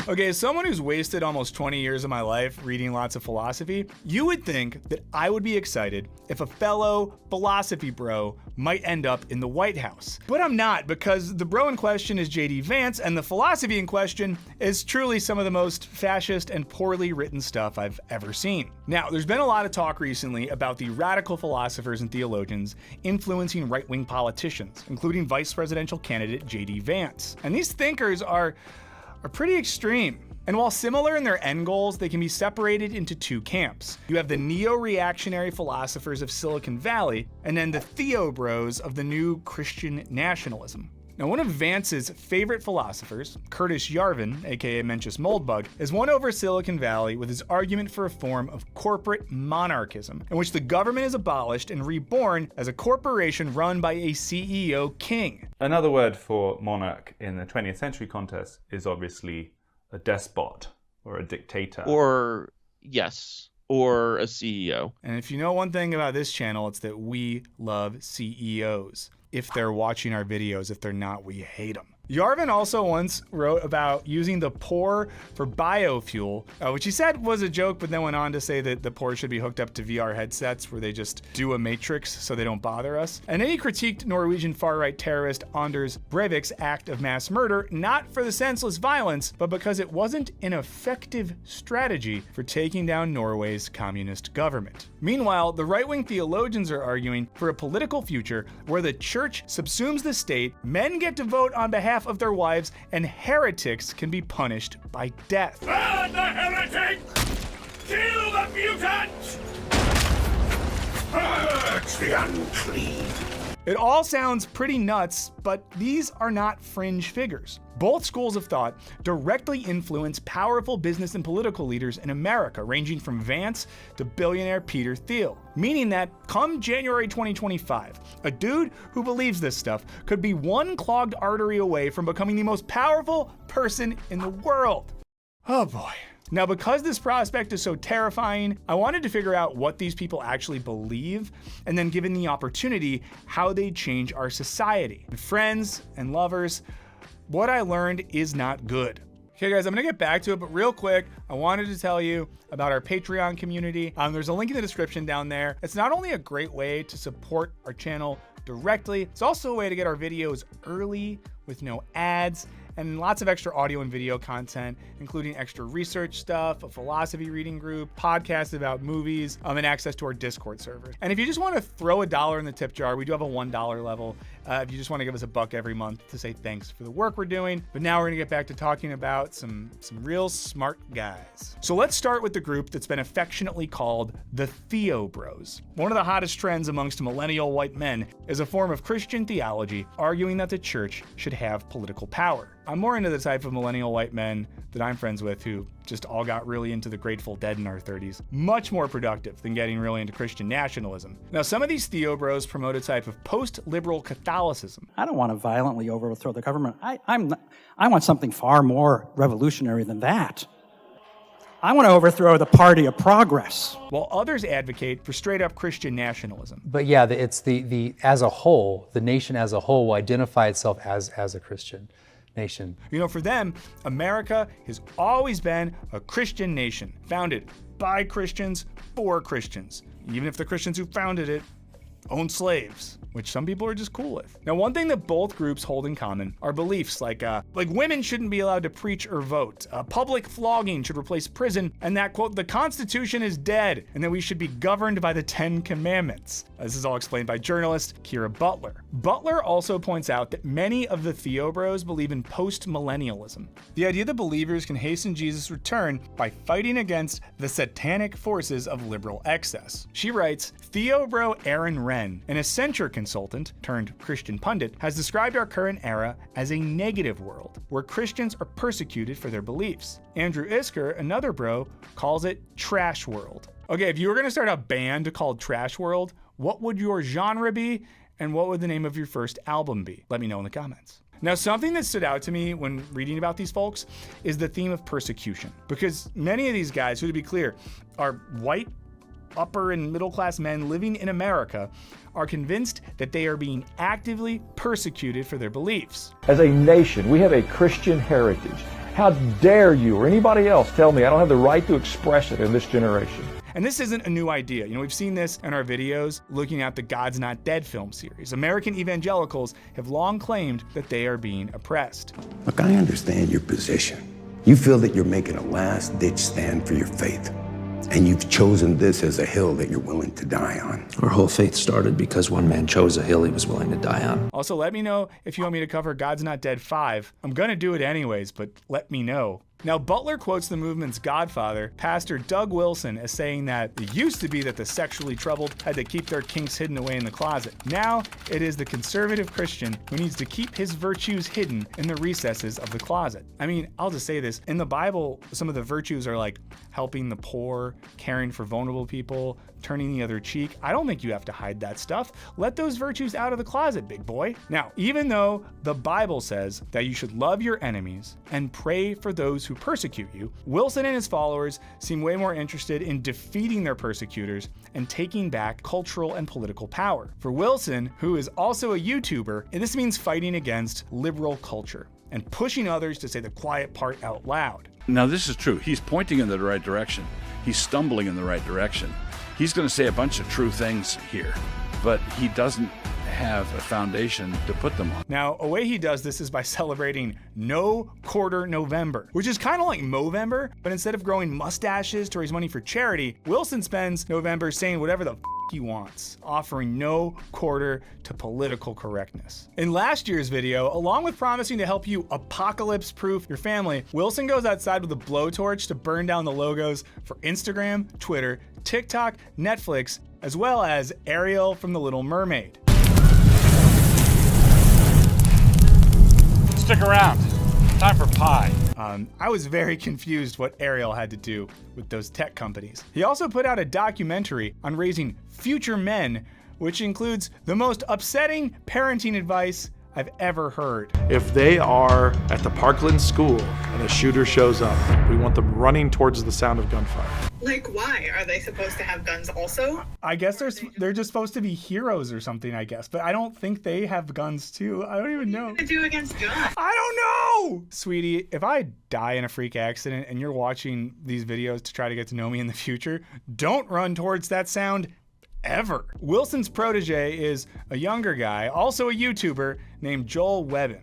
Okay, as someone who's wasted almost 20 years of my life reading lots of philosophy, you would think that I would be excited if a fellow philosophy bro might end up in the White House. But I'm not, because the bro in question is J.D. Vance, and the philosophy in question is truly some of the most fascist and poorly written stuff I've ever seen. Now, there's been a lot of talk recently about the radical philosophers and theologians influencing right-wing politicians, including vice presidential candidate J.D. Vance. And these thinkers are pretty extreme. And while similar in their end goals, they can be separated into two camps. You have the neo-reactionary philosophers of Silicon Valley, and then the theo-bros of the new Christian nationalism. Now, one of Vance's favorite philosophers, Curtis Yarvin, aka Mencius Moldbug, has won over Silicon Valley with his argument for a form of corporate monarchism, in which the government is abolished and reborn as a corporation run by a CEO king. Another word for monarch in the 20th century context is obviously a despot or a dictator. Or a CEO. And if you know one thing about this channel, it's that we love CEOs. If they're watching our videos, if they're not, we hate them. Yarvin also once wrote about using the poor for biofuel, which he said was a joke, but then went on to say that the poor should be hooked up to VR headsets where they just do a matrix so they don't bother us. And then he critiqued Norwegian far-right terrorist Anders Breivik's act of mass murder, not for the senseless violence, but because it wasn't an effective strategy for taking down Norway's communist government. Meanwhile, the right-wing theologians are arguing for a political future where the church subsumes the state, men get to vote on behalf of their wives, and heretics can be punished by death. Burn the heretic! Kill the mutant! Purge the unclean! It all sounds pretty nuts, but these are not fringe figures. Both schools of thought directly influence powerful business and political leaders in America, ranging from Vance to billionaire Peter Thiel. Meaning that come January 2025, a dude who believes this stuff could be one clogged artery away from becoming the most powerful person in the world. Oh boy. Now, because this prospect is so terrifying, I wanted to figure out what these people actually believe, and then given the opportunity, how they change our society. Friends and lovers, what I learned is not good. Okay guys, I'm gonna get back to it, but real quick, I wanted to tell you about our Patreon community. There's a link in the description down there. It's not only a great way to support our channel directly, it's also a way to get our videos early with no ads, and lots of extra audio and video content, including extra research stuff, a philosophy reading group, podcasts about movies, and access to our Discord servers. And if you just want to throw $1 in the tip jar, we do have a $1 level. If you just want to give us $1 every month to say thanks for the work we're doing. But now we're gonna get back to talking about some real smart guys. So let's start with the group that's been affectionately called the Theo Bros. One of the hottest trends amongst millennial white men is a form of Christian theology arguing that the church should have political power. I'm more into the type of millennial white men that I'm friends with who just all got really into the Grateful Dead in our 30s. Much more productive than getting really into Christian nationalism. Now, some of these Theo Bros promote a type of post-liberal Catholicism. I don't want to violently overthrow the government. I want something far more revolutionary than that. I want to overthrow the party of progress. While others advocate for straight-up Christian nationalism. But yeah, it's the as a whole, the nation as a whole will identify itself as a Christian nation. You know, for them, America has always been a Christian nation, founded by Christians for Christians, even if the Christians who founded it owned slaves, which some people are just cool with. Now, one thing that both groups hold in common are beliefs like women shouldn't be allowed to preach or vote, public flogging should replace prison, and that, quote, the Constitution is dead, and that we should be governed by the 10 Commandments. This is all explained by journalist Kira Butler. Butler also points out that many of the Theo Bros believe in post-millennialism, the idea that believers can hasten Jesus' return by fighting against the satanic forces of liberal excess. She writes, Theo Bro Aaron Wren, an Accenture consultant turned Christian pundit, has described our current era as a negative world, where Christians are persecuted for their beliefs. Andrew Isker, another bro, calls it trash world. Okay, if you were gonna start a band called Trash World, what would your genre be, and what would the name of your first album be? Let me know in the comments. Now, something that stood out to me when reading about these folks is the theme of persecution, because many of these guys, who to be clear, are white, upper and middle class men living in America, are convinced that they are being actively persecuted for their beliefs. As a nation, we have a Christian heritage. How dare you or anybody else tell me I don't have the right to express it in this generation? And this isn't a new idea. You know, we've seen this in our videos looking at the God's Not Dead film series. American evangelicals have long claimed that they are being oppressed. Look, I understand your position. You feel that you're making a last-ditch stand for your faith. And you've chosen this as a hill that you're willing to die on. Our whole faith started because one man chose a hill he was willing to die on. Also, let me know if you want me to cover God's Not Dead 5. I'm gonna do it anyways, but let me know. Now, Butler quotes the movement's godfather, Pastor Doug Wilson, as saying that it used to be that the sexually troubled had to keep their kinks hidden away in the closet. Now, it is the conservative Christian who needs to keep his virtues hidden in the recesses of the closet. I mean, I'll just say this. In the Bible, some of the virtues are like helping the poor, caring for vulnerable people, turning the other cheek. I don't think you have to hide that stuff. Let those virtues out of the closet, big boy. Now, even though the Bible says that you should love your enemies and pray for those who persecute you, Wilson and his followers seem way more interested in defeating their persecutors and taking back cultural and political power. For Wilson, who is also a YouTuber, this means fighting against liberal culture and pushing others to say the quiet part out loud. Now, this is true. He's pointing in the right direction. He's stumbling in the right direction. He's going to say a bunch of true things here, but he doesn't have a foundation to put them on. Now, a way he does this is by celebrating No Quarter November, which is kind of like Movember, but instead of growing mustaches to raise money for charity, Wilson spends November saying whatever the he wants, offering no quarter to political correctness. In last year's video, along with promising to help you apocalypse-proof your family, Wilson goes outside with a blowtorch to burn down the logos for Instagram, Twitter, TikTok, Netflix, as well as Ariel from The Little Mermaid. Stick around. Time for pie. I was very confused what Ariel had to do with those tech companies. He also put out a documentary on raising future men, which includes the most upsetting parenting advice I've ever heard. If they are at the Parkland school and a shooter shows up, we want them running towards the sound of gunfire. Like, why? Are they supposed to have guns also? I guess they're just supposed to be heroes or something, I guess. But I don't think they have guns too. I don't even know. What are you gonna do against guns? I don't know! Sweetie, if I die in a freak accident and you're watching these videos to try to get to know me in the future, don't run towards that sound ever. Wilson's protege is a younger guy, also a YouTuber, named Joel Webbin.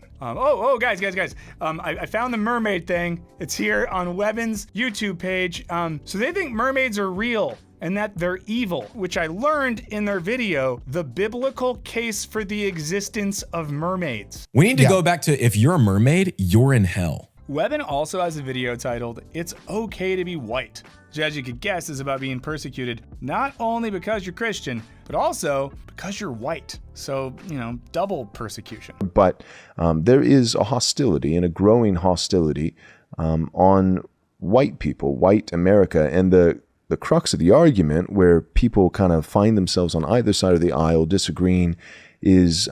Guys. I found the mermaid thing. It's here on Webbin's YouTube page. So they think mermaids are real and that they're evil, which I learned in their video, The Biblical Case for the Existence of Mermaids. We need to go back to, if you're a mermaid, you're in hell. Webbin also has a video titled, It's Okay to Be White, which as you could guess is about being persecuted not only because you're Christian, but also because you're white. So, double persecution. But there is a hostility and a growing hostility on white people, white America, and the crux of the argument where people kind of find themselves on either side of the aisle disagreeing is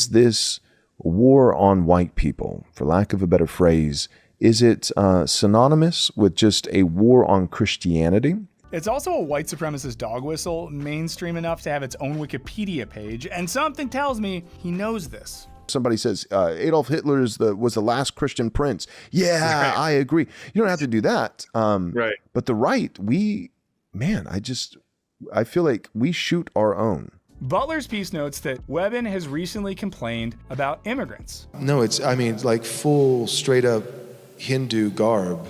this war on white people, for lack of a better phrase, is it synonymous with just a war on Christianity? It's also a white supremacist dog whistle, mainstream enough to have its own Wikipedia page, and something tells me he knows this. Somebody says Adolf Hitler was the last Christian prince. Yeah, right. I agree. You don't have to do that. Right. But the right, I feel like we shoot our own. Butler's piece notes that Webbin has recently complained about immigrants. No, it's like full straight up Hindu garb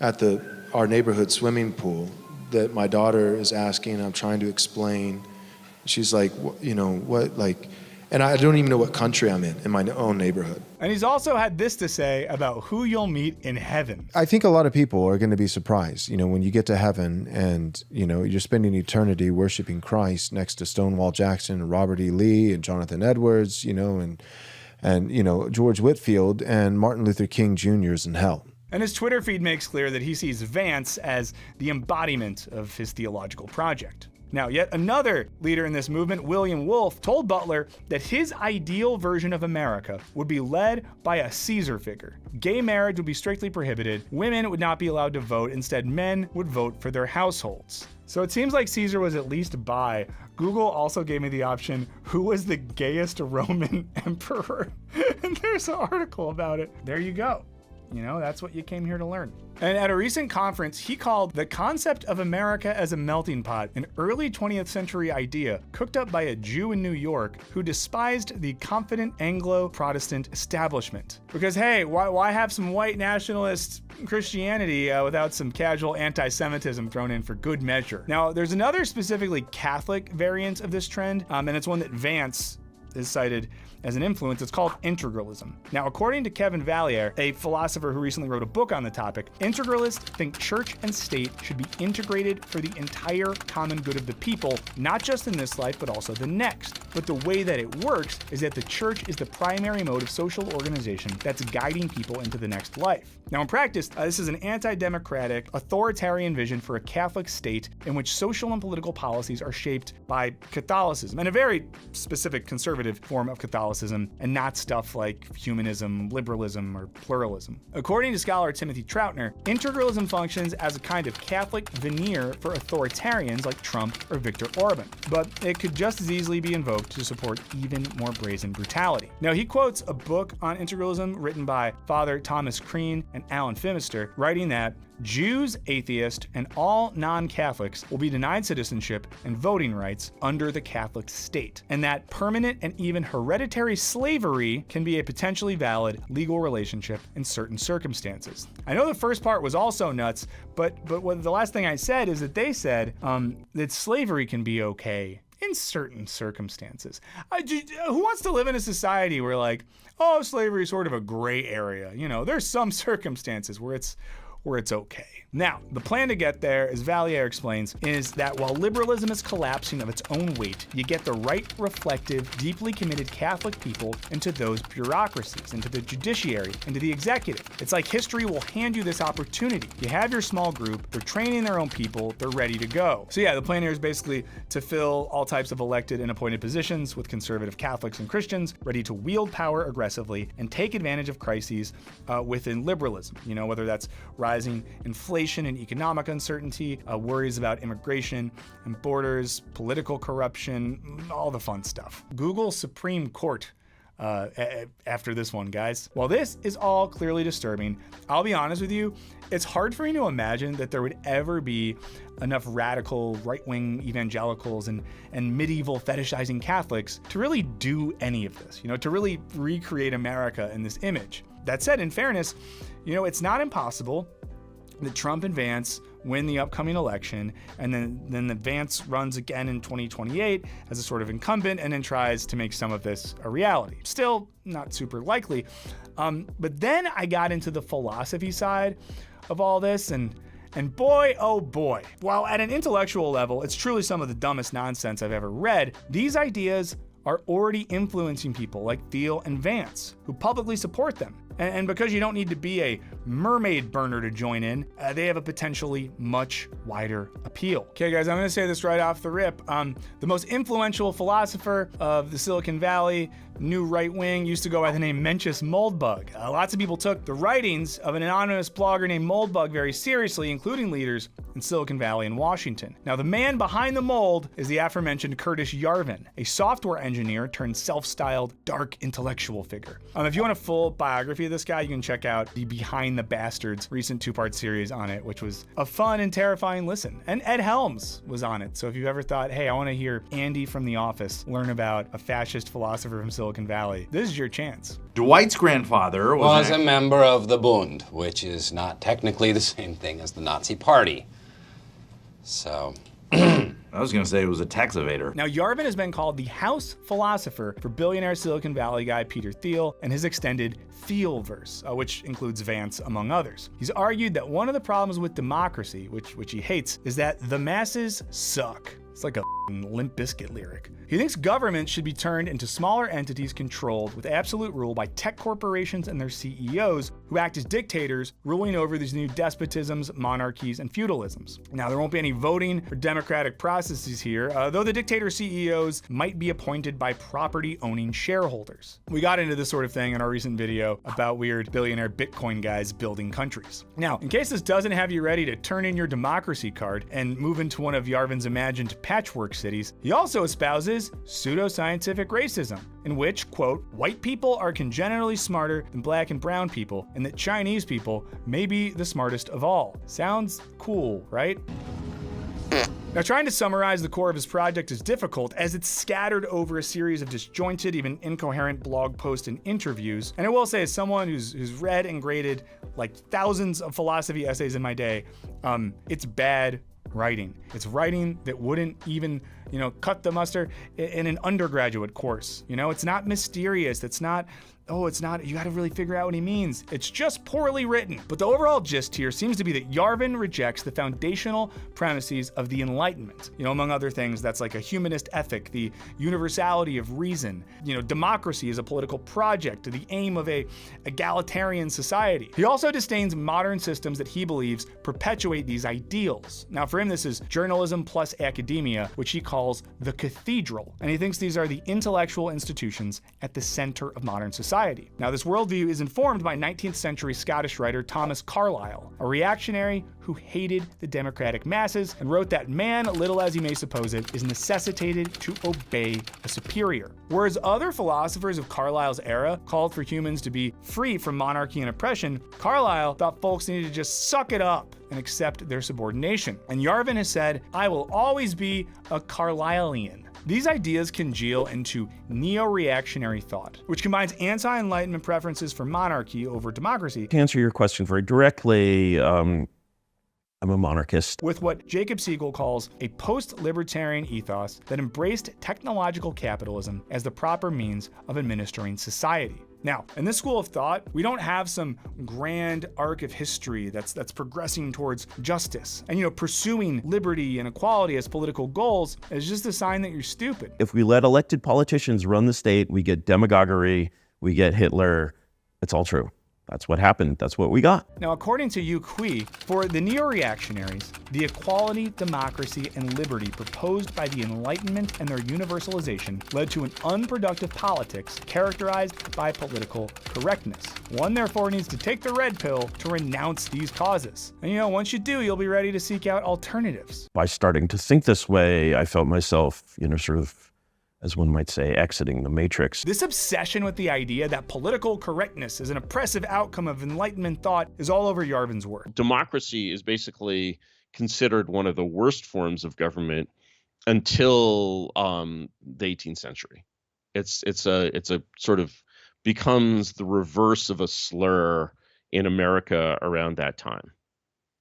at our neighborhood swimming pool that my daughter is asking. I'm trying to explain. She's like, and I don't even know what country I'm in my own neighborhood. And he's also had this to say about who you'll meet in heaven. I think a lot of people are going to be surprised, when you get to heaven and, you're spending eternity worshiping Christ next to Stonewall Jackson and Robert E. Lee and Jonathan Edwards, and George Whitefield and Martin Luther King Jr. is in hell. And his Twitter feed makes clear that he sees Vance as the embodiment of his theological project. Now, yet another leader in this movement, William Wolfe, told Butler that his ideal version of America would be led by a Caesar figure. Gay marriage would be strictly prohibited, women would not be allowed to vote, instead men would vote for their households. So it seems like Caesar was at least bi. Google also gave me the option, who was the gayest Roman emperor? And there's an article about it. There you go. You know, that's what you came here to learn. And at a recent conference, he called the concept of America as a melting pot an early 20th century idea cooked up by a Jew in New York who despised the confident Anglo-Protestant establishment. Because hey, why have some white nationalist Christianity without some casual anti-Semitism thrown in for good measure? Now, there's another specifically Catholic variant of this trend, and it's one that Vance is cited as an influence. It's called integralism. Now, according to Kevin Valliere, a philosopher who recently wrote a book on the topic, integralists think church and state should be integrated for the entire common good of the people, not just in this life, but also the next. But the way that it works is that the church is the primary mode of social organization that's guiding people into the next life. Now, in practice, this is an anti-democratic, authoritarian vision for a Catholic state in which social and political policies are shaped by Catholicism, and a very specific conservative form of Catholicism, and not stuff like humanism, liberalism, or pluralism. According to scholar Timothy Troutner, integralism functions as a kind of Catholic veneer for authoritarians like Trump or Viktor Orban, but it could just as easily be invoked to support even more brazen brutality. Now, he quotes a book on integralism written by Father Thomas Crean and Alan Phimister, writing that Jews, atheists, and all non-Catholics will be denied citizenship and voting rights under the Catholic state, and that permanent and even hereditary slavery can be a potentially valid legal relationship in certain circumstances. I know the first part was also nuts, but what the last thing I said is that they said that slavery can be okay in certain circumstances. Who wants to live in a society where, like, oh, slavery is sort of a gray area? You know, there's some circumstances where it's okay. Now, the plan to get there, as Valliere explains, is that while liberalism is collapsing of its own weight, you get the right, reflective, deeply committed Catholic people into those bureaucracies, into the judiciary, into the executive. It's like history will hand you this opportunity. You have your small group, they're training their own people, they're ready to go. So yeah, the plan here is basically to fill all types of elected and appointed positions with conservative Catholics and Christians ready to wield power aggressively and take advantage of crises within liberalism. You know, whether that's rising inflation and economic uncertainty, worries about immigration and borders, political corruption, all the fun stuff. Google Supreme Court after this one, guys. While this is all clearly disturbing, I'll be honest with you, it's hard for me to imagine that there would ever be enough radical right-wing evangelicals and medieval fetishizing Catholics to really do any of this, you know, to really recreate America in this image. That said, in fairness, you know, it's not impossible that Trump and Vance win the upcoming election, and then the Vance runs again in 2028 as a sort of incumbent and then tries to make some of this a reality. Still not super likely. But then I got into the philosophy side of all this, and boy, oh boy, while at an intellectual level, it's truly some of the dumbest nonsense I've ever read, these ideas are already influencing people like Thiel and Vance, who publicly support them. And because you don't need to be a mermaid burner to join in, they have a potentially much wider appeal. Okay, guys, I'm gonna say this right off the rip. The most influential philosopher of the Silicon Valley, new right wing, used to go by the name Mencius Moldbug. Lots of people took the writings of an anonymous blogger named Moldbug very seriously, including leaders in Silicon Valley and Washington. Now, the man behind the mold is the aforementioned Curtis Yarvin, a software engineer turned self-styled dark intellectual figure. If you want a full biography of this guy, you can check out the Behind the Bastards recent 2-part series on it, which was a fun and terrifying listen. And Ed Helms was on it. So if you've ever thought, hey, I want to hear Andy from The Office learn about a fascist philosopher from Silicon Valley, this is your chance. Dwight's grandfather was a member of the Bund, which is not technically the same thing as the Nazi Party. So... I was going to say it was a tax evader. Now, Yarvin has been called the house philosopher for billionaire Silicon Valley guy Peter Thiel and his extended Thielverse, which includes Vance, among others. He's argued that one of the problems with democracy, which he hates, is that the masses suck. It's like a Limp Bizkit lyric. He thinks government should be turned into smaller entities controlled with absolute rule by tech corporations and their CEOs who act as dictators, ruling over these new despotisms, monarchies, and feudalisms. Now, there won't be any voting or democratic processes here, though the dictator CEOs might be appointed by property-owning shareholders. We got into this sort of thing in our recent video about weird billionaire Bitcoin guys building countries. Now, in case this doesn't have you ready to turn in your democracy card and move into one of Yarvin's imagined patchwork cities, he also espouses proposes pseudoscientific racism, in which, quote, white people are congenitally smarter than black and brown people, and that Chinese people may be the smartest of all. Sounds cool, right? Now, trying to summarize the core of his project is difficult, as it's scattered over a series of disjointed, even incoherent blog posts and interviews. And I will say, as someone who's read and graded like thousands of philosophy essays in my day, it's bad writing. It's writing that wouldn't even, cut the mustard in an undergraduate course. It's not mysterious. It's not, you gotta really figure out what he means. It's just poorly written. But the overall gist here seems to be that Yarvin rejects the foundational premises of the Enlightenment. Among other things, that's like a humanist ethic, the universality of reason, democracy as a political project, the aim of a egalitarian society. He also disdains modern systems that he believes perpetuate these ideals. Now, for him, this is journalism plus academia, which he calls the cathedral. And he thinks these are the intellectual institutions at the center of modern society. Now, this worldview is informed by 19th century Scottish writer Thomas Carlyle, a reactionary who hated the democratic masses and wrote that man, little as he may suppose it, is necessitated to obey a superior. Whereas other philosophers of Carlyle's era called for humans to be free from monarchy and oppression, Carlyle thought folks needed to just suck it up and accept their subordination. And Yarvin has said, "I will always be a Carlylean." These ideas congeal into neo-reactionary thought, which combines anti-Enlightenment preferences for monarchy over democracy. To answer your question very directly, I'm a monarchist. With what Jacob Siegel calls a post-libertarian ethos that embraced technological capitalism as the proper means of administering society. Now, in this school of thought, we don't have some grand arc of history that's progressing towards justice. And pursuing liberty and equality as political goals is just a sign that you're stupid. If we let elected politicians run the state, we get demagoguery, we get Hitler. It's all true. That's what happened. That's what we got. Now, according to Yu Kui, for the neo-reactionaries, the equality, democracy, and liberty proposed by the Enlightenment and their universalization led to an unproductive politics characterized by political correctness. One, therefore, needs to take the red pill to renounce these causes. And once you do, you'll be ready to seek out alternatives. By starting to think this way, I felt myself, sort of, as one might say, exiting the matrix. This obsession with the idea that political correctness is an oppressive outcome of Enlightenment thought is all over Yarvin's work. Democracy is basically considered one of the worst forms of government until the 18th century. It's a sort of becomes the reverse of a slur in America around that time.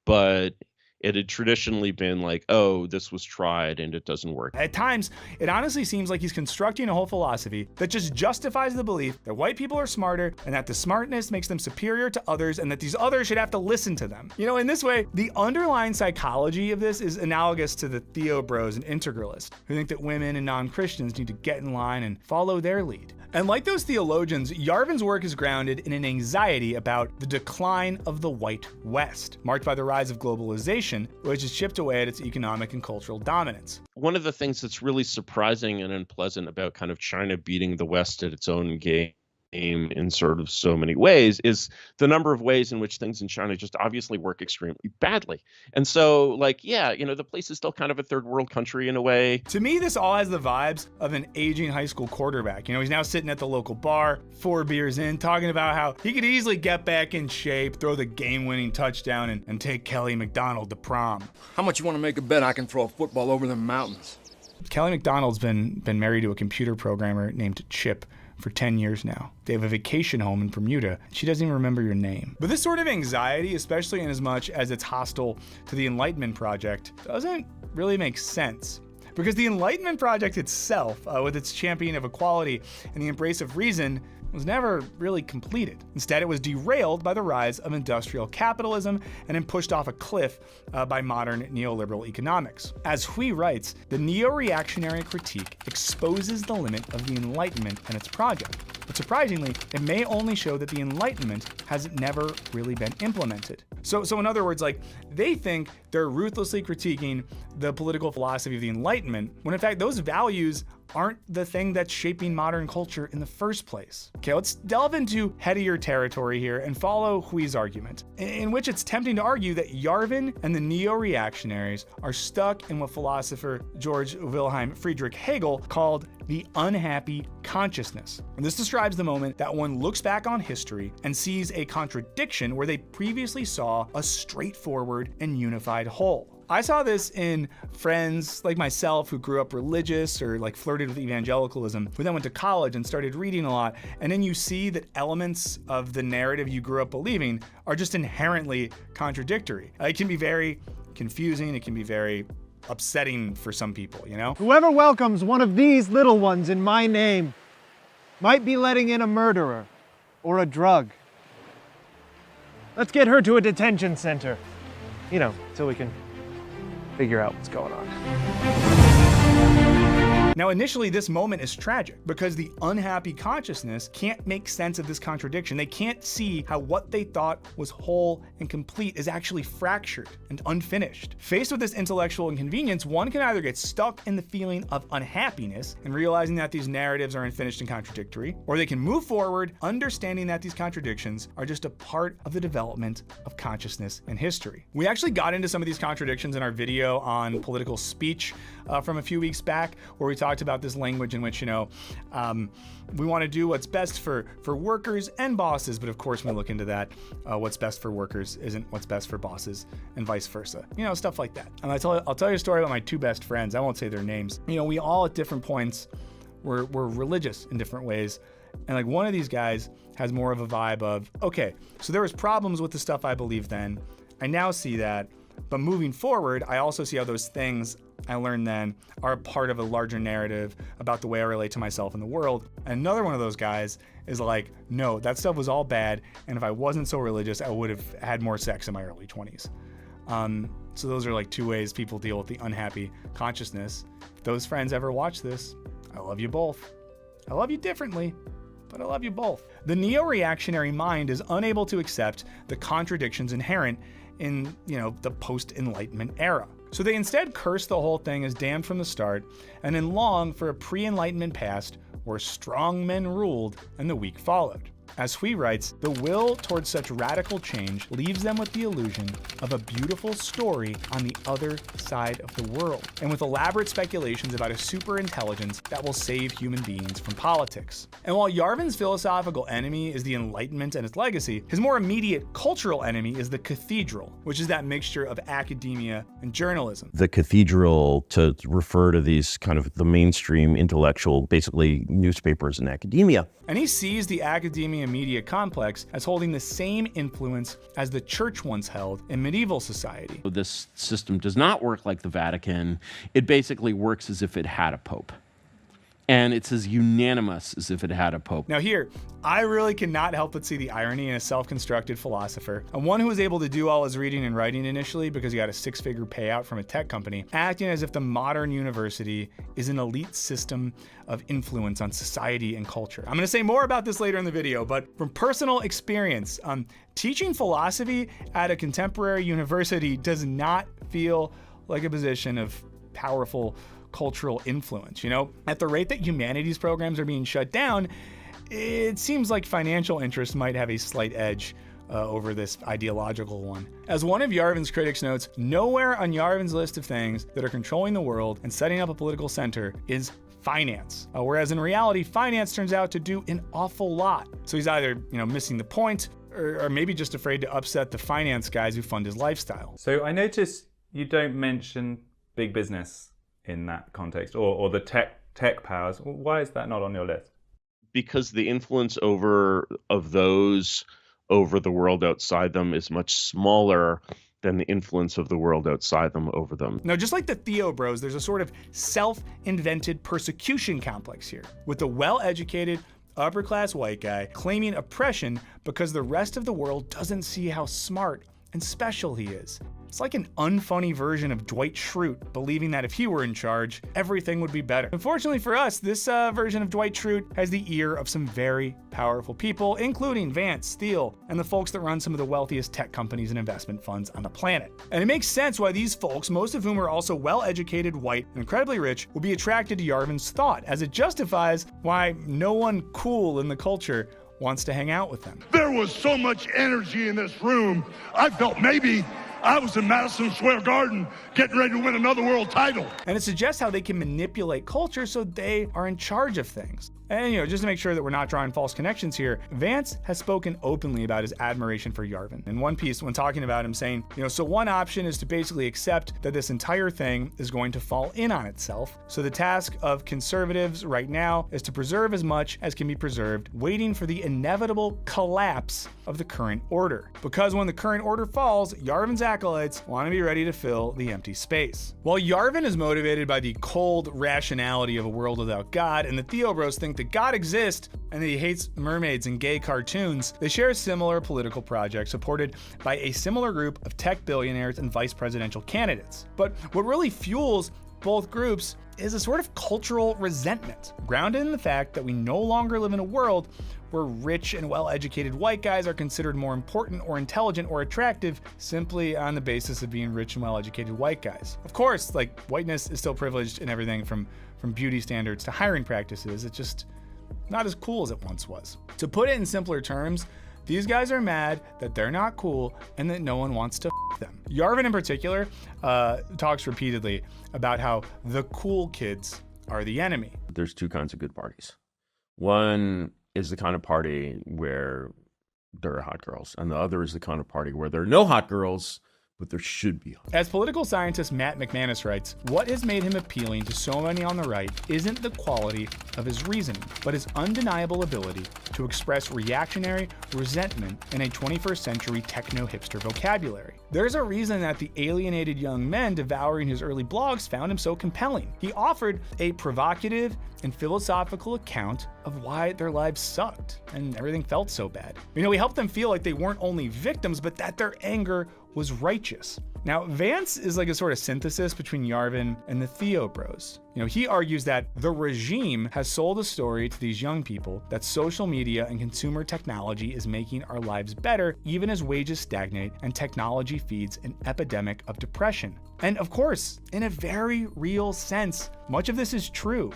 But it had traditionally been like, oh, this was tried and it doesn't work. At times, it honestly seems like he's constructing a whole philosophy that just justifies the belief that white people are smarter and that the smartness makes them superior to others and that these others should have to listen to them. In this way, the underlying psychology of this is analogous to the Theo Bros and integralists, who think that women and non-Christians need to get in line and follow their lead. And like those theologians, Yarvin's work is grounded in an anxiety about the decline of the white West, marked by the rise of globalization, which has chipped away at its economic and cultural dominance. One of the things that's really surprising and unpleasant about kind of China beating the West at its own game in sort of so many ways is the number of ways in which things in China just obviously work extremely badly. And so, the place is still kind of a third world country in a way. To me, this all has the vibes of an aging high school quarterback. He's now sitting at the local bar, 4 beers in, talking about how he could easily get back in shape, throw the game-winning touchdown, and take Kelly McDonald to prom. How much you want to make a bet I can throw a football over the mountains? Kelly McDonald's been married to a computer programmer named Chip for 10 years now. They have a vacation home in Bermuda. She doesn't even remember your name. But this sort of anxiety, especially in as much as it's hostile to the Enlightenment Project, doesn't really make sense. Because the Enlightenment Project itself, with its champion of equality and the embrace of reason, was never really completed. Instead, it was derailed by the rise of industrial capitalism and then pushed off a cliff by modern neoliberal economics. As Hui writes, the neo-reactionary critique exposes the limit of the Enlightenment and its project. But surprisingly, it may only show that the Enlightenment has never really been implemented. So in other words, like, they think they're ruthlessly critiquing the political philosophy of the Enlightenment, when in fact those values aren't the thing that's shaping modern culture in the first place. Okay, let's delve into headier territory here and follow Hui's argument, in which it's tempting to argue that Yarvin and the neo-reactionaries are stuck in what philosopher George Wilhelm Friedrich Hegel called the unhappy consciousness. And this describes the moment that one looks back on history and sees a contradiction where they previously saw a straightforward and unified whole. I saw this in friends like myself who grew up religious or like flirted with evangelicalism, who then went to college and started reading a lot, and then you see that elements of the narrative you grew up believing are just inherently contradictory. It can be very confusing, it can be very upsetting for some people, you know? Whoever welcomes one of these little ones in my name might be letting in a murderer or a drug. Let's get her to a detention center, you know, so we can figure out what's going on. Now, initially, this moment is tragic because the unhappy consciousness can't make sense of this contradiction. They can't see how what they thought was whole and complete is actually fractured and unfinished. Faced with this intellectual inconvenience, one can either get stuck in the feeling of unhappiness and realizing that these narratives are unfinished and contradictory, or they can move forward understanding that these contradictions are just a part of the development of consciousness and history. We actually got into some of these contradictions in our video on political speech from a few weeks back, where we talked about this language in which, you know, we want to do what's best for workers and bosses, but of course when we look into that, what's best for workers isn't what's best for bosses, and vice versa. You know, stuff like that. And I'll tell you a story about my two best friends. I won't say their names. You know, we all at different points were religious in different ways. And like one of these guys has more of a vibe of, okay, so there was problems with the stuff I believed then. I now see that. But moving forward, I also see how those things I learned then are a part of a larger narrative about the way I relate to myself in the world. And another one of those guys is like, no, that stuff was all bad, and if I wasn't so religious, I would have had more sex in my early 20s. So those are like two ways people deal with the unhappy consciousness. If those friends ever watch this, I love you both. I love you differently, but I love you both. The neo-reactionary mind is unable to accept the contradictions inherent in, you know, the post-Enlightenment era. So they instead curse the whole thing as damned from the start, and then long for a pre-Enlightenment past where strong men ruled and the weak followed. As Hui writes, the will towards such radical change leaves them with the illusion of a beautiful story on the other side of the world, and with elaborate speculations about a super intelligence that will save human beings from politics. And while Yarvin's philosophical enemy is the Enlightenment and its legacy, his more immediate cultural enemy is the cathedral, which is that mixture of academia and journalism. The cathedral, to refer to these kind of the mainstream intellectual, basically newspapers and academia. And he sees the academia media complex as holding the same influence as the church once held in medieval society. This system does not work like the Vatican. It basically works as if it had a pope. And it's as unanimous as if it had a pope. Now here, I really cannot help but see the irony in a self-constructed philosopher, and one who was able to do all his reading and writing initially because he got a six-figure payout from a tech company, acting as if the modern university is an elite system of influence on society and culture. I'm gonna say more about this later in the video, but from personal experience, teaching philosophy at a contemporary university does not feel like a position of powerful cultural influence. You know, at the rate that humanities programs are being shut down, it seems like financial interests might have a slight edge over this ideological one. As one of Yarvin's critics notes, nowhere on Yarvin's list of things that are controlling the world and setting up a political center is finance. Whereas in reality, finance turns out to do an awful lot. So he's either, you know, missing the point or maybe just afraid to upset the finance guys who fund his lifestyle. So I noticed you don't mention big business in that context, or the tech powers. Why is that not on your list? Because the influence of those over the world outside them is much smaller than the influence of the world outside them over them. Now, just like the Theo Bros, there's a sort of self-invented persecution complex here, with the well-educated, upper-class white guy claiming oppression because the rest of the world doesn't see how smart and special he is. It's like an unfunny version of Dwight Schrute, believing that if he were in charge, everything would be better. Unfortunately for us, this version of Dwight Schrute has the ear of some very powerful people, including Vance, Thiel, and the folks that run some of the wealthiest tech companies and investment funds on the planet. And it makes sense why these folks, most of whom are also well-educated, white, and incredibly rich, will be attracted to Yarvin's thought, as it justifies why no one cool in the culture wants to hang out with them. There was so much energy in this room, I felt maybe I was in Madison Square Garden getting ready to win another world title. And it suggests how they can manipulate culture so they are in charge of things. And, just to make sure that we're not drawing false connections here, Vance has spoken openly about his admiration for Yarvin. In one piece, when talking about him, saying, so one option is to basically accept that this entire thing is going to fall in on itself. So the task of conservatives right now is to preserve as much as can be preserved, waiting for the inevitable collapse of the current order. Because when the current order falls, Yarvin's acolytes want to be ready to fill the empty space. While Yarvin is motivated by the cold rationality of a world without God, and the Theobros think that God exists and that he hates mermaids and gay cartoons, they share a similar political project supported by a similar group of tech billionaires and vice presidential candidates. But what really fuels both groups is a sort of cultural resentment, grounded in the fact that we no longer live in a world where rich and well-educated white guys are considered more important or intelligent or attractive simply on the basis of being rich and well-educated white guys. Of course, whiteness is still privileged in everything from beauty standards to hiring practices. It's just not as cool as it once was. To put it in simpler terms, these guys are mad that they're not cool and that no one wants to them. Yarvin in particular talks repeatedly about how the cool kids are the enemy. There's two kinds of good parties. One is the kind of party where there are hot girls, and the other is the kind of party where there are no hot girls, but there should be. As political scientist Matt McManus writes, what has made him appealing to so many on the right isn't the quality of his reasoning, but his undeniable ability to express reactionary resentment in a 21st century techno-hipster vocabulary. There's a reason that the alienated young men devouring his early blogs found him so compelling. He offered a provocative and philosophical account of why their lives sucked and everything felt so bad. He helped them feel like they weren't only victims, but that their anger was righteous. Now, Vance is like a sort of synthesis between Yarvin and the Theobros. He argues that the regime has sold a story to these young people that social media and consumer technology is making our lives better, even as wages stagnate and technology feeds an epidemic of depression. And of course, in a very real sense, much of this is true.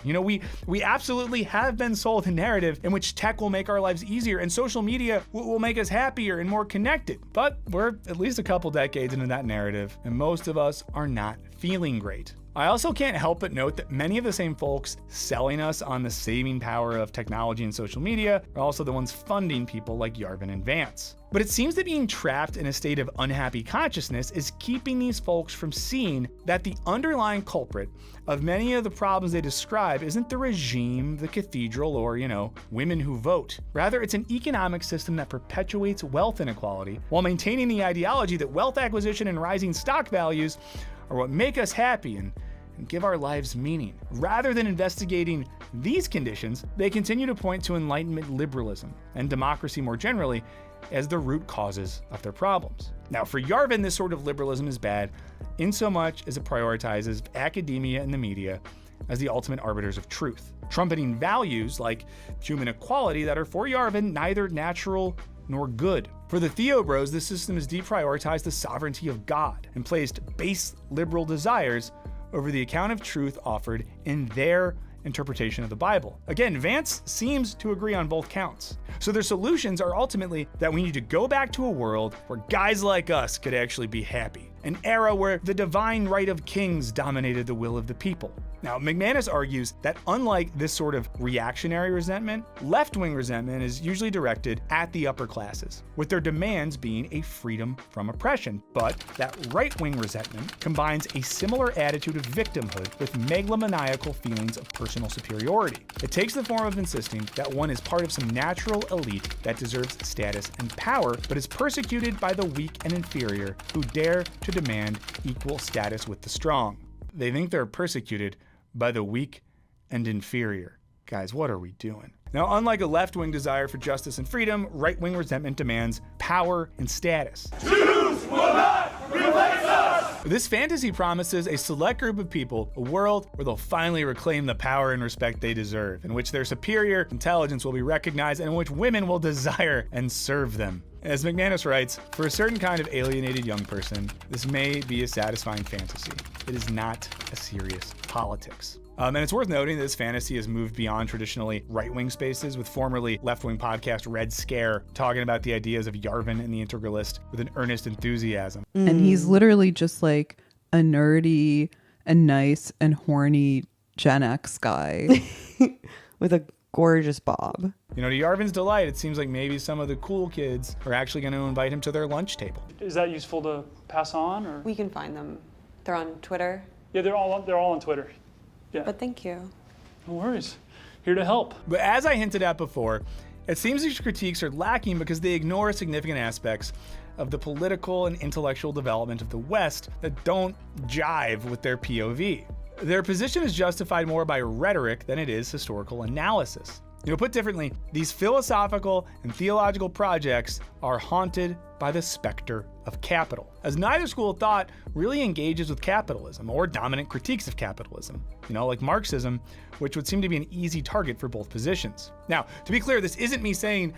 We absolutely have been sold a narrative in which tech will make our lives easier and social media will make us happier and more connected. But we're at least a couple decades into that narrative, and most of us are not feeling great. I also can't help but note that many of the same folks selling us on the saving power of technology and social media are also the ones funding people like Yarvin and Vance. But it seems that being trapped in a state of unhappy consciousness is keeping these folks from seeing that the underlying culprit of many of the problems they describe isn't the regime, the cathedral, or, women who vote. Rather, it's an economic system that perpetuates wealth inequality while maintaining the ideology that wealth acquisition and rising stock values are what make us happy and give our lives meaning. Rather than investigating these conditions, they continue to point to Enlightenment liberalism and democracy more generally as the root causes of their problems. Now, for Yarvin, this sort of liberalism is bad insomuch as it prioritizes academia and the media as the ultimate arbiters of truth, trumpeting values like human equality that are for Yarvin neither natural nor good. For the Theobros, this system has deprioritized the sovereignty of God and placed base liberal desires over the account of truth offered in their interpretation of the Bible. Again, Vance seems to agree on both counts. So their solutions are ultimately that we need to go back to a world where guys like us could actually be happy, an era where the divine right of kings dominated the will of the people. Now, McManus argues that unlike this sort of reactionary resentment, left-wing resentment is usually directed at the upper classes, with their demands being a freedom from oppression. But that right-wing resentment combines a similar attitude of victimhood with megalomaniacal feelings of personal superiority. It takes the form of insisting that one is part of some natural elite that deserves status and power, but is persecuted by the weak and inferior who dare to demand equal status with the strong. They think they're persecuted by the weak and inferior. Guys, what are we doing? Now, unlike a left-wing desire for justice and freedom, right-wing resentment demands power and status. Choose one! This fantasy promises a select group of people a world where they'll finally reclaim the power and respect they deserve, in which their superior intelligence will be recognized, and in which women will desire and serve them. As McManus writes, for a certain kind of alienated young person, this may be a satisfying fantasy. It is not a serious politics. And it's worth noting that this fantasy has moved beyond traditionally right-wing spaces, with formerly left-wing podcast Red Scare talking about the ideas of Yarvin and the Integralist with an earnest enthusiasm. And he's literally just like a nerdy and nice and horny Gen X guy. With a gorgeous bob. You know, to Yarvin's delight, it seems like maybe some of the cool kids are actually going to invite him to their lunch table. Is that useful to pass on, or? We can find them. They're on Twitter. Yeah, they're all on Twitter. Yeah. But thank you. No worries. Here to help. But as I hinted at before, it seems these critiques are lacking because they ignore significant aspects of the political and intellectual development of the West that don't jive with their POV. Their position is justified more by rhetoric than it is historical analysis. You know, put differently, these philosophical and theological projects are haunted by the specter of capital, as neither school of thought really engages with capitalism or dominant critiques of capitalism, you know, like Marxism, which would seem to be an easy target for both positions. Now, to be clear, this isn't me saying,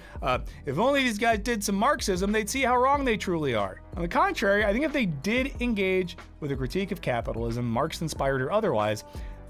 if only these guys did some Marxism, they'd see how wrong they truly are. On the contrary, I think if they did engage with a critique of capitalism, Marx-inspired or otherwise,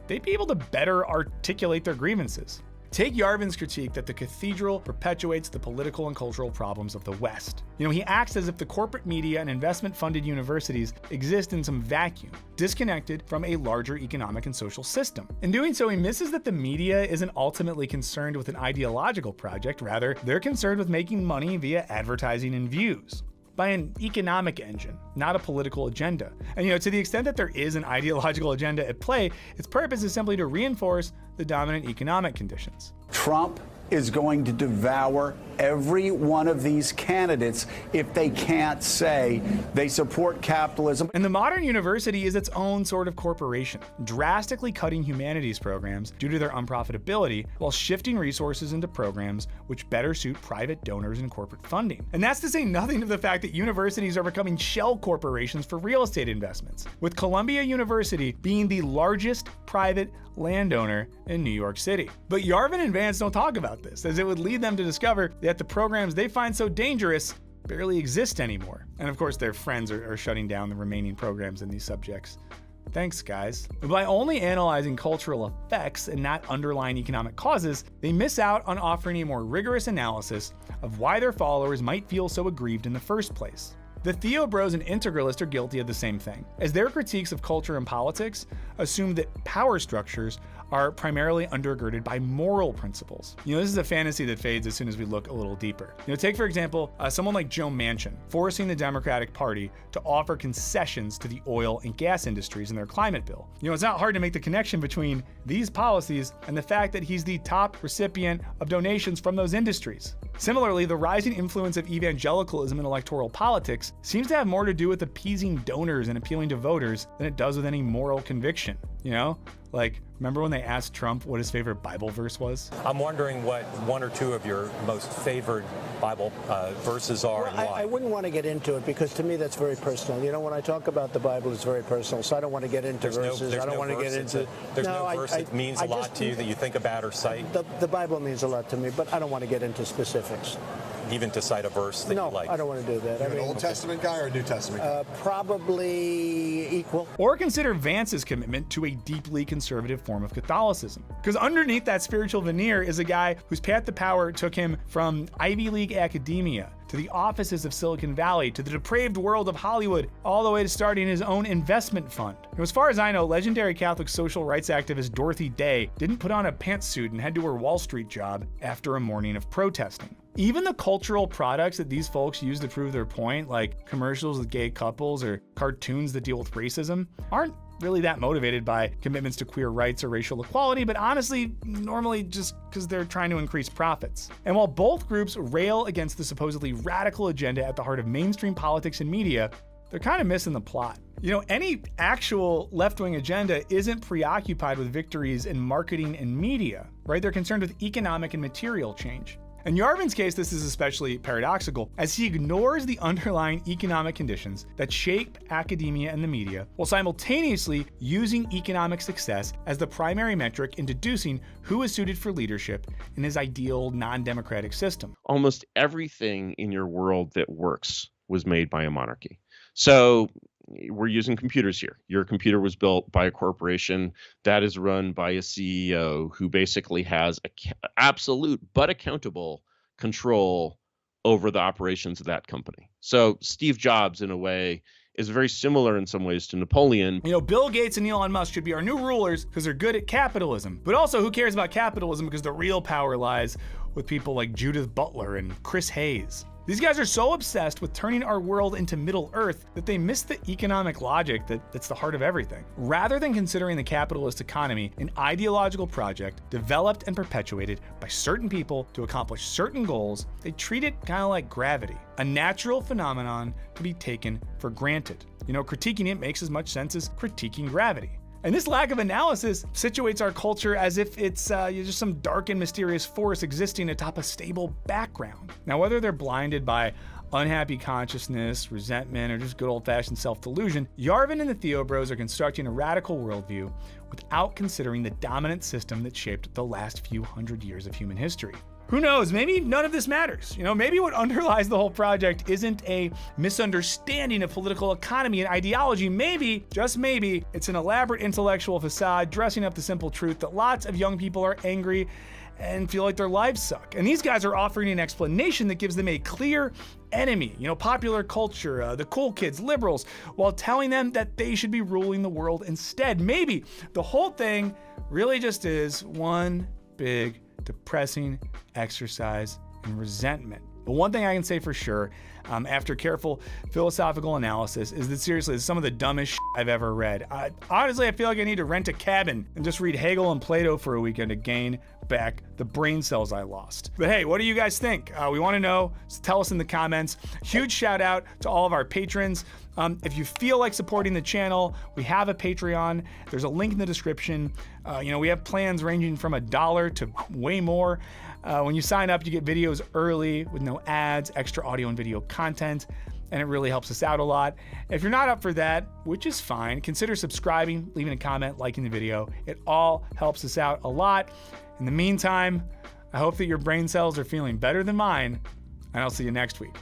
they'd be able to better articulate their grievances. Take Yarvin's critique that the cathedral perpetuates the political and cultural problems of the West. You know, he acts as if the corporate media and investment-funded universities exist in some vacuum, disconnected from a larger economic and social system. In doing so, he misses that the media isn't ultimately concerned with an ideological project, rather, they're concerned with making money via advertising and views. By an economic engine, not a political agenda. And to the extent that there is an ideological agenda at play, its purpose is simply to reinforce the dominant economic conditions. Trump is going to devour every one of these candidates if they can't say they support capitalism. And the modern university is its own sort of corporation, drastically cutting humanities programs due to their unprofitability while shifting resources into programs which better suit private donors and corporate funding. And that's to say nothing of the fact that universities are becoming shell corporations for real estate investments, with Columbia University being the largest private landowner in New York City. But Yarvin and Vance don't talk about this, as it would lead them to discover that the programs they find so dangerous barely exist anymore. And of course, their friends are shutting down the remaining programs in these subjects. Thanks, guys. By only analyzing cultural effects and not underlying economic causes, they miss out on offering a more rigorous analysis of why their followers might feel so aggrieved in the first place. The Theo-Bros and Integralists are guilty of the same thing, as their critiques of culture and politics assume that power structures are primarily undergirded by moral principles. This is a fantasy that fades as soon as we look a little deeper. Take, for example, someone like Joe Manchin, forcing the Democratic Party to offer concessions to the oil and gas industries in their climate bill. It's not hard to make the connection between these policies and the fact that he's the top recipient of donations from those industries. Similarly, the rising influence of evangelicalism in electoral politics seems to have more to do with appeasing donors and appealing to voters than it does with any moral conviction. Like, remember when they asked Trump what his favorite Bible verse was? I'm wondering what one or two of your most favored Bible verses are and why. I wouldn't want to get into it because to me that's very personal. When I talk about the Bible, it's very personal, so I don't want to get into verses. I don't want to get into... There's no verse that means a lot to you that you think about or cite? The Bible means a lot to me, but I don't want to get into specifics. Even to cite a verse that you like? No, I don't want to do that. You're an Old Testament guy or a New Testament guy? Probably equal. Or consider Vance's commitment to a deeply conservative form of Catholicism. Because underneath that spiritual veneer is a guy whose path to power took him from Ivy League academia to the offices of Silicon Valley, to the depraved world of Hollywood, all the way to starting his own investment fund. As far as I know, legendary Catholic social rights activist Dorothy Day didn't put on a pantsuit and head to her Wall Street job after a morning of protesting. Even the cultural products that these folks use to prove their point, like commercials with gay couples or cartoons that deal with racism, aren't really that motivated by commitments to queer rights or racial equality, but honestly, normally just because they're trying to increase profits. And while both groups rail against the supposedly radical agenda at the heart of mainstream politics and media, they're kind of missing the plot. Any actual left-wing agenda isn't preoccupied with victories in marketing and media, right? They're concerned with economic and material change. In Yarvin's case, this is especially paradoxical, as he ignores the underlying economic conditions that shape academia and the media, while simultaneously using economic success as the primary metric in deducing who is suited for leadership in his ideal non-democratic system. Almost everything in your world that works was made by a monarchy. So we're using computers here. Your computer was built by a corporation that is run by a CEO who basically has absolute but accountable control over the operations of that company. So Steve Jobs, in a way, is very similar in some ways to Napoleon. You know, Bill Gates and Elon Musk should be our new rulers because they're good at capitalism. But also, who cares about capitalism because the real power lies with people like Judith Butler and Chris Hayes. These guys are so obsessed with turning our world into Middle Earth that they miss the economic logic that's the heart of everything. Rather than considering the capitalist economy an ideological project developed and perpetuated by certain people to accomplish certain goals, they treat it kind of like gravity, a natural phenomenon to be taken for granted. You know, critiquing it makes as much sense as critiquing gravity. And this lack of analysis situates our culture as if it's just some dark and mysterious force existing atop a stable background. Now, whether they're blinded by unhappy consciousness, resentment, or just good old-fashioned self-delusion, Yarvin and the Theobros are constructing a radical worldview without considering the dominant system that shaped the last few hundred years of human history. Who knows, maybe none of this matters. You know, maybe what underlies the whole project isn't a misunderstanding of political economy and ideology. Maybe, just maybe, it's an elaborate intellectual facade dressing up the simple truth that lots of young people are angry and feel like their lives suck. And these guys are offering an explanation that gives them a clear enemy, you know, popular culture, the cool kids, liberals, while telling them that they should be ruling the world instead. Maybe the whole thing really just is one big depressing exercise in resentment. But one thing I can say for sure, after careful philosophical analysis, is that seriously, it's some of the dumbest shit I've ever read. Honestly, I feel like I need to rent a cabin and just read Hegel and Plato for a weekend to gain back the brain cells I lost. But hey, what do you guys think? We want to know, so tell us in the comments. Huge shout out to all of our patrons. If you feel like supporting the channel, we have a Patreon. There's a link in the description. You know, we have plans ranging from $1 to way more. When you sign up, you get videos early with no ads, extra audio and video content, and it really helps us out a lot. If you're not up for that, which is fine, consider subscribing, leaving a comment, liking the video. It all helps us out a lot. In the meantime, I hope that your brain cells are feeling better than mine, and I'll see you next week.